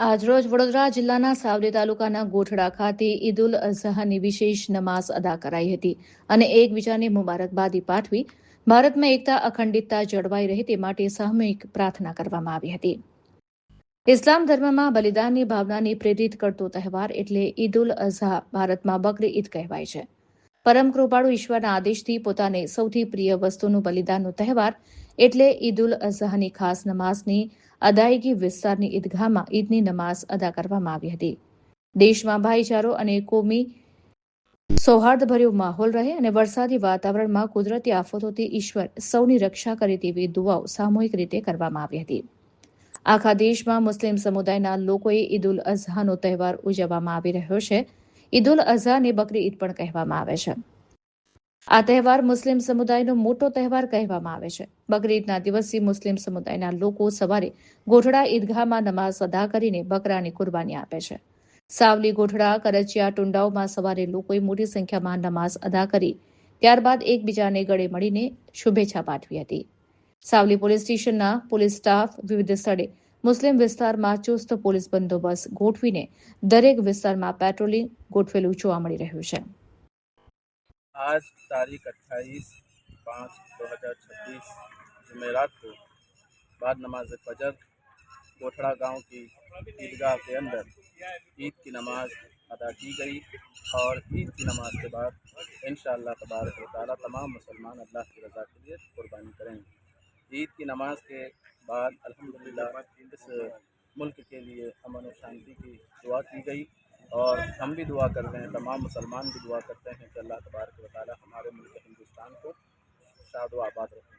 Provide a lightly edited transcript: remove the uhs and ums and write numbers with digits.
આજરોજ વડોદરા જિલ્લાના સાવલી તાલુકાના ગોઠડા ખાતે ઈદ ઉલ અઝહાની વિશેષ નમાઝ અદા કરાઈ હતી અને એકબીજાને મુબારકબાદી પાઠવી ભારતમાં એકતા અખંડિતતા જળવાઈ રહે તે માટે સામૂહિક પ્રાર્થના કરવામાં આવી હતી. ઇસ્લામ ધર્મમાં બલિદાનની ભાવનાને પ્રેરિત કરતો તહેવાર એટલે ઈદ ઉલ અઝહા ભારતમાં બકરી ઈદ કહેવાય છે. પરમ કૃપાળુ ઈશ્વરના આદેશથી પોતાને સૌથી પ્રિય વસ્તુનું બલિદાનનો તહેવાર એટલે ઈદ ઉલ અઝહાની ખાસ નમાઝની અદાયગી વિસ્તારની ઈદગાહમાં ઈદની નમાઝ અદા કરવામાં આવી હતી. દેશમાં ભાઈચારો અને કોમી સૌહાર્દભર્યો માહોલ રહે અને વરસાદી વાતાવરણમાં કુદરતી આફતોથી ઈશ્વર સૌની રક્ષા કરે તેવી દુઆઓ સામૂહિક રીતે કરવામાં આવી હતી. આખા દેશમાં મુસ્લિમ સમુદાયના લોકોએ ઈદ ઉલ અઝહાનો તહેવાર ઉજવવામાં આવી રહ્યો છે. ઈદ ઉલ અઝહાને બકરી ઈદ પણ કહેવામાં આવે છે. આ તહેવાર મુસ્લિમ સમુદાયનો મોટો તહેવાર કહેવામાં આવે છે. બકરી ઈદના દિવસે મુસ્લિમ સમુદાયના લોકો સવારે ગોઠડા ઈદગાહમાં નમાઝ અદા કરીને બકરાની કુરબાની આપે છે. સાવલી, ગોઠડા, કરચિયા, ટુંડાઓમાં સવારે લોકોએ મોટી સંખ્યામાં નમાઝ અદા કરી ત્યારબાદ એકબીજાને ગળે મળીને શુભેચ્છા પાઠવી હતી. સાવલી પોલીસ સ્ટેશનના પોલીસ સ્ટાફ વિવિધ સ્થળે મુસ્લિમ વિસ્તારમાં ચુસ્ત પોલીસ બંદોબસ્ત ગોઠવીને દરેક વિસ્તારમાં પેટ્રોલિંગ ગોઠવેલું જોવા મળી રહ્યું છે. आज तारीख 28/5/2026 जुमेरात को बाद नमाज फजर कोठड़ा गांव की ईदगाह के अंदर ईद की नमाज अदा की गई और ईद की नमाज के बाद इंशाअल्लाह तबारक व तआला तमाम मुसलमान अल्लाह की रज़ा के लिए कुर्बानी करेंगे। ईद की नमाज के बाद अल्हम्दुलिल्लाह इस मुल्क के लिए अमन और शांति की दुआ की गई और हम भी दुआ करते हैं, तमाम मुसलमान भी दुआ करते हैं कि अल्लाह तबारक व तआला हमारे मुल्क हिंदुस्तान को शाद व आबाद रखें।